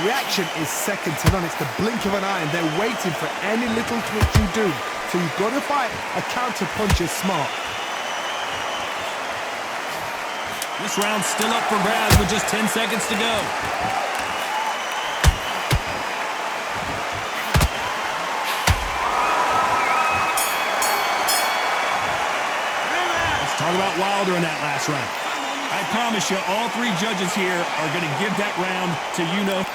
Reaction is second to none. It's the blink of an eye and they're waiting for any little twitch you do. So you've got to fight a counter punch is smart. This round's still up for grabs with just 10 seconds to go. Let's talk about Wilder in that last round. I promise you, all three judges here are going to give that round to you-know.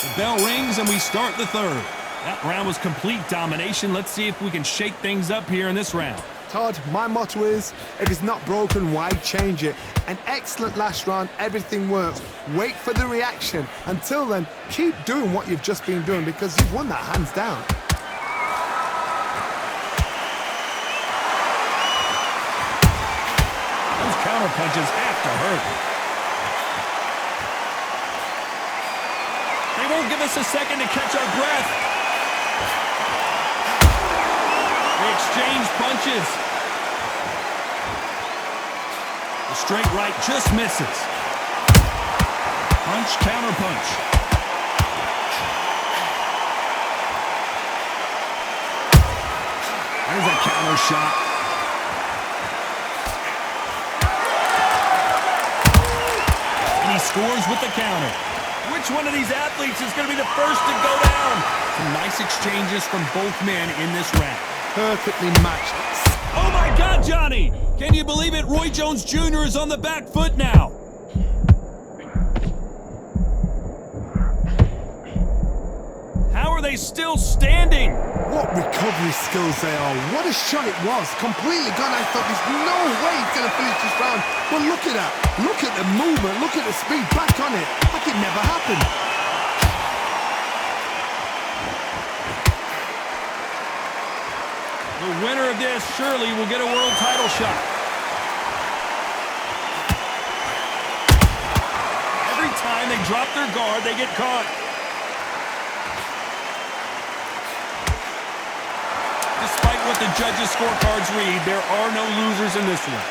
The bell rings and we start the third. That round was complete domination. Let's see if we can shake things up here in this round. Todd, my motto is, if it's not broken, why change it? An excellent last round, everything works. Wait for the reaction. Until then, keep doing what you've just been doing because you've won that hands down. Those counter punches have to hurt. They won't give us a second to catch our breath. They exchange punches. The straight right just misses. Punch, counter punch. There's a counter shot. And he scores with the counter. Which one of these athletes is going to be the first to go down? Some nice exchanges from both men in this round. Perfectly matched. Oh my God, Johnny! Can you believe it? Roy Jones Jr. is on the back foot now. How are they still standing? What recovery skills they are. What a shot it was. Completely gone. I thought there's no way he's going to finish this round. But look at that. Look at the movement. Look at the speed. Back on it. Like it never happened. The winner of this surely will get a world title shot. Every time they drop their guard, they get caught. Despite what the judges' scorecards read, there are no losers in this one.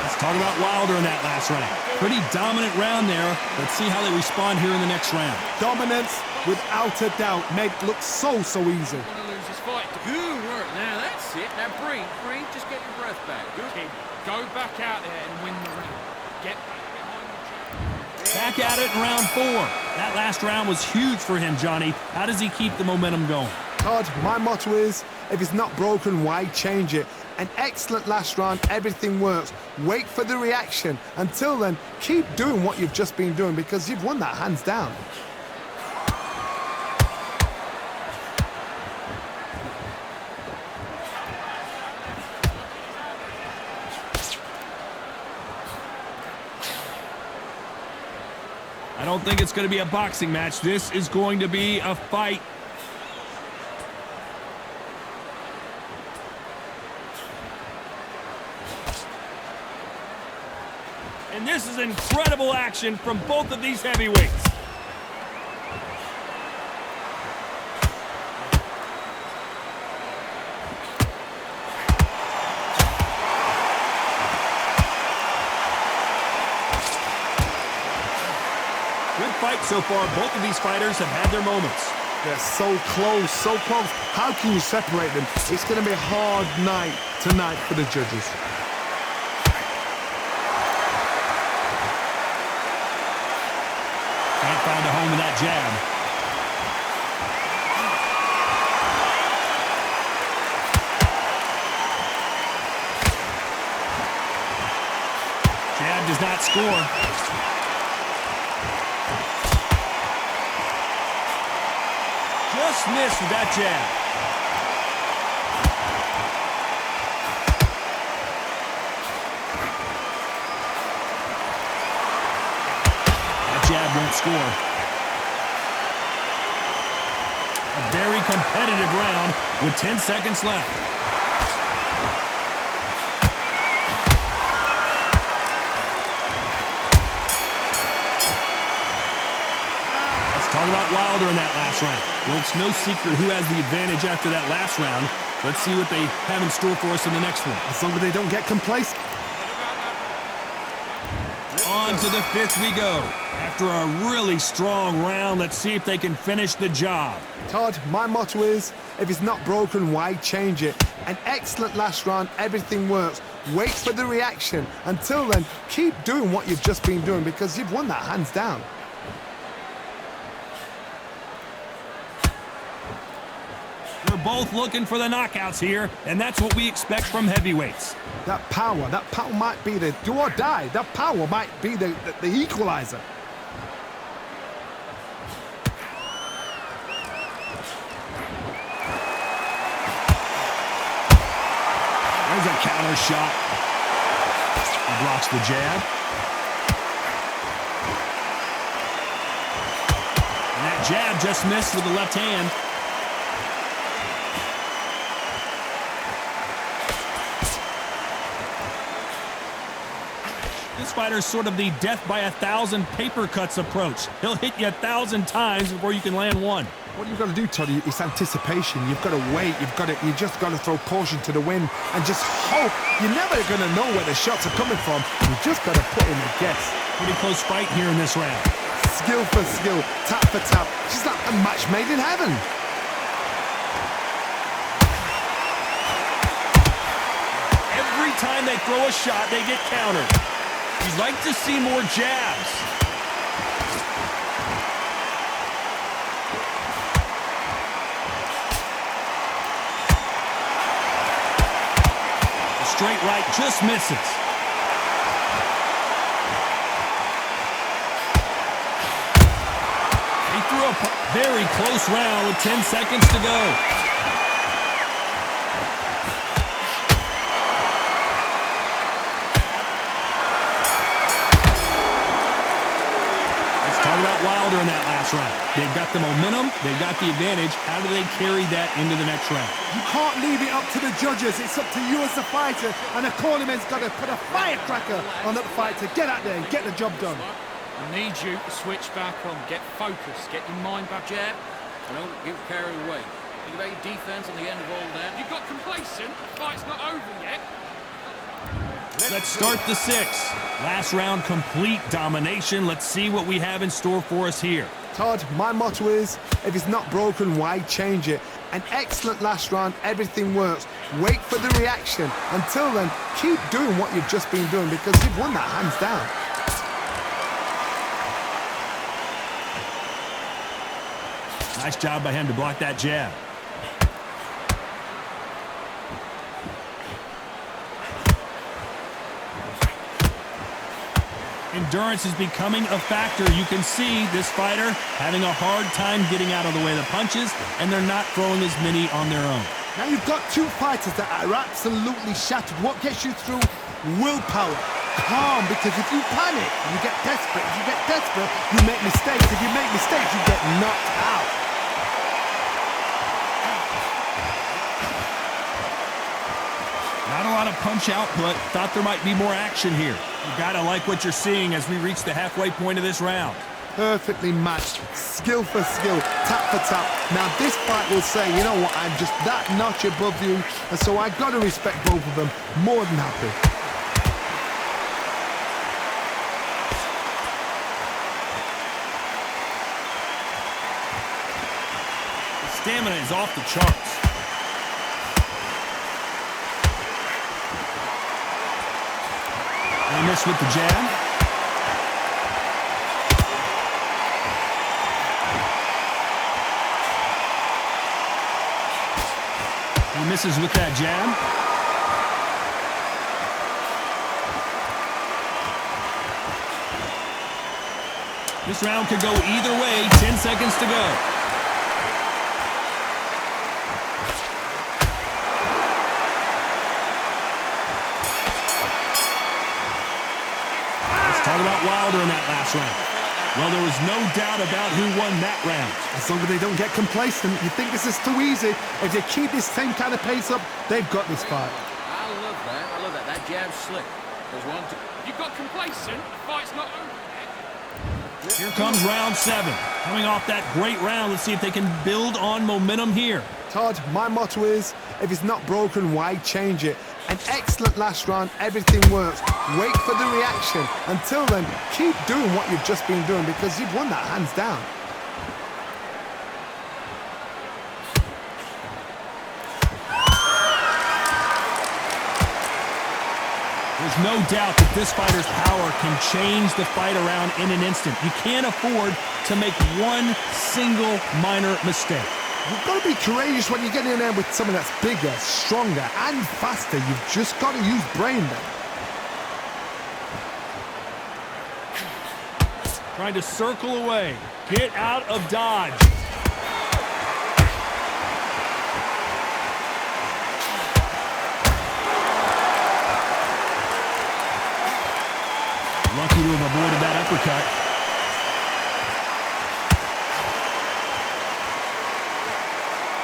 Let's talk about Wilder in that last round. Pretty dominant round there. Let's see how they respond here in the next round. Dominance, without a doubt, made it look so easy. Lose this fight. Good work. Now that's it. Now breathe. Just get your breath back. Good kid. Go back out there and win the round. Get back behind the chair. Back at it in round 4. That last round was huge for him, Johnny. How does he keep the momentum going? Todd, my motto is, if it's not broken, why change it? An excellent last round, everything works. Wait for the reaction. Until then, keep doing what you've just been doing because you've won that hands down. I don't think it's going to be a boxing match. This is going to be a fight. And this is incredible action from both of these heavyweights. Good fight so far. Both of these fighters have had their moments. They're so close, so close. How can you separate them? It's going to be a hard night tonight for the judges. Can't find a home in that jab. Jab does not score. Just missed with that jab. Jab won't score. A very competitive round with 10 seconds left. Let's talk Talk about Wilder in that last round. Well, it's no secret who has the advantage after that last round. Let's see what they have in store for us in the next one. As long as they don't get complacent. On to the fifth we go. After a really strong round, let's see if they can finish the job. Todd, my motto is, if it's not broken, why change it? An excellent last round, everything works. Wait for the reaction. Until then, keep doing what you've just been doing because you've won that hands down. We're both looking for the knockouts here, and that's what we expect from heavyweights. That power might be the do or die. That power might be the equalizer. There's a counter shot. He blocks the jab. And that jab just missed with the left hand. This fighter's sort of the death by 1,000 paper cuts approach. He'll hit you 1,000 times before you can land one. What you've got to do, Toddy, is anticipation. You've got to wait. You just got to throw caution to the wind and just hope. You're never going to know where the shots are coming from. You just got to put in a guess. Pretty close fight here in this round. Skill for skill, tap for tap. Just like a match made in heaven. Every time they throw a shot, they get countered. You'd like to see more jabs. The straight right just misses. He threw a very close round with 10 seconds to go. Wilder in that last round. They've got the momentum, they've got the advantage. How do they carry that into the next round? You can't leave it up to the judges. It's up to you as the fighter, and the cornerman's got to put a firecracker on that fight to get out there and get the job done. I need you to switch back on. Get focused. Get your mind back. Jab. And don't get carried away. Think about your defense on the end of all that. You got complacent. The fight's not over yet. Let's start the sixth. Last round, complete domination. Let's see what we have in store for us here. Todd, my motto is, if it's not broken, why change it? An excellent last round, everything works. Wait for the reaction. Until then, keep doing what you've just been doing because you've won that hands down. Nice job by him to block that jab. Endurance is becoming a factor. You can see this fighter having a hard time getting out of the way of the punches, and they're not throwing as many on their own. Now you've got two fighters that are absolutely shattered. What gets you through? Willpower. Calm, because if you panic, you get desperate. If you get desperate, you make mistakes. If you make mistakes, you get knocked out. Not a lot of punch output. Thought there might be more action here. You gotta like what you're seeing as we reach the halfway point of this round. Perfectly matched, skill for skill, tap for tap. Now this fight will say, you know what, I'm just that notch above you, and so I gotta respect both of them. More than happy. The stamina is off the charts. They miss with the jab. He misses with that jab. This round could go either way. 10 seconds to go. Talk about Wilder in that last round. Well, there was no doubt about who won that round. As long as they don't get complacent, you think this is too easy. If they keep this same kind of pace up, they've got this fight. I love that. I love that. That jab's slick. There's one, two. You got complacent. The fight's not over yet. Here comes round 7. Coming off that great round, let's see if they can build on momentum here. Todd, my motto is, if it's not broken, why change it? An excellent last round, everything works. Wait for the reaction. Until then, keep doing what you've just been doing because you've won that hands down. There's no doubt that this fighter's power can change the fight around in an instant. You can't afford to make one single minor mistake. You've got to be courageous when you get in there with someone that's bigger, stronger, and faster. You've just got to use brain then. Trying to circle away. Get out of dodge. Lucky to have avoided that uppercut.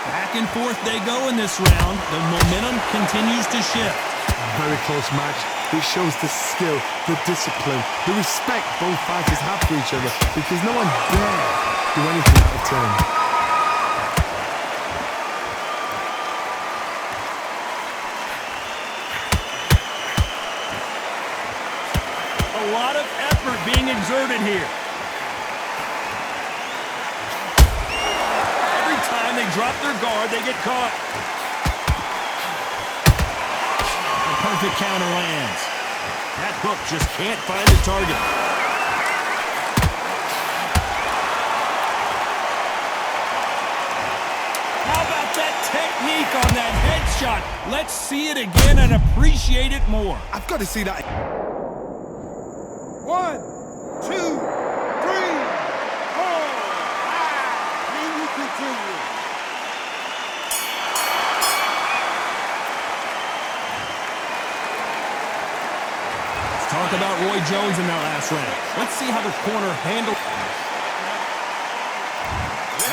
Back and forth they go in this round. The momentum continues to shift. Very close match. It shows the skill, the discipline, the respect both fighters have for each other because no one dare do anything out of turn. A lot of effort being exerted here. Every time they drop their guard, they get caught. The perfect counter lands. That hook just can't find the target. How about that technique on that headshot? Let's see it again and appreciate it more. I've got to see that. 1, 2, 3, 4, 5. Can you continue? Let's talk about Roy Jones in that last round. Let's see how the corner handled.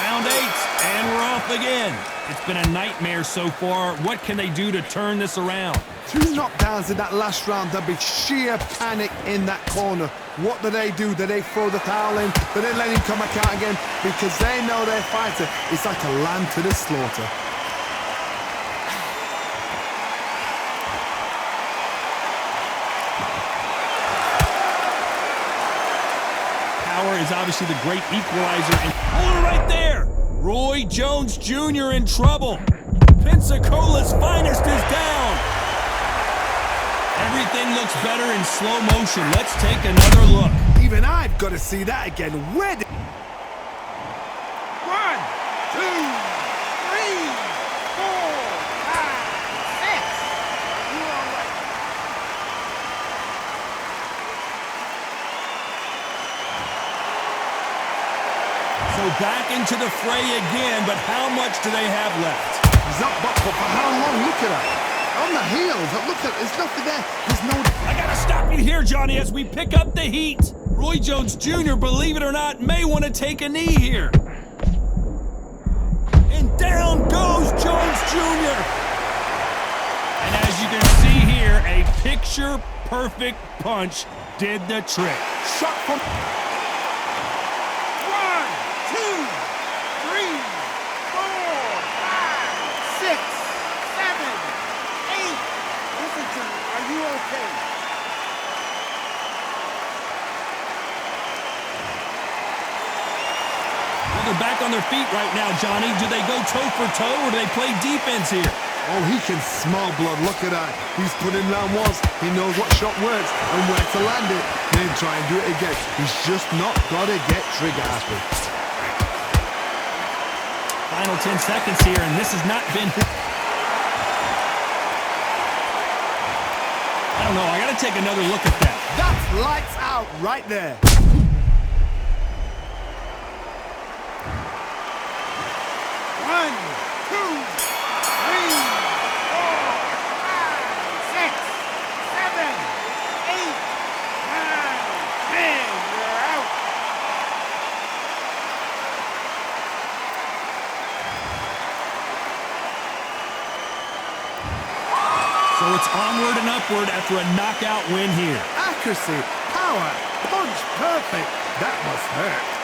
Round 8, and we're off again. It's been a nightmare so far. What can they do to turn this around? 2 knockdowns in that last round. There'll be sheer panic in that corner. What do? Do they throw the towel in? Do they let him come back out again? Because they know their fighter is like a lamb to the slaughter. Power is obviously the great equalizer. And oh, right there! Roy Jones Jr. in trouble. Pensacola's finest is down. Everything looks better in slow motion. Let's take another look. Even I've got to see that again. Where did... 1, 2, 3, 4, 5, 6. You all right? So back into the fray again, but how much do they have left? He's up, but for how long? Look at that. On the heels. Look at, there's nothing there. There's no... I gotta stop you here, Johnny, as we pick up the heat. Roy Jones Jr., believe it or not, may want to take a knee here. And down goes Jones Jr. And as you can see here, a picture-perfect punch did the trick. Shot from... 1, 2, 3, 4, 5, 6, 7, 8. Listen to me. Are you okay? Well, they're back on their feet right now, Johnny. Do they go toe-for-toe, or do they play defense here? Oh, he can smell blood. Look at that. He's put in round once. He knows what shot works and where to land it. Then try and do it again. He's just not got to get trigger happy. Final 10 seconds here, and this has not been... I don't know. I got to take another look at that. That's lights out right there. 1, 2, 3, 4, 5, 6, 7, 8, 9, 10. You're out. So it's onward and upward after a knockout win here. Accuracy, power, punch, perfect. That must hurt.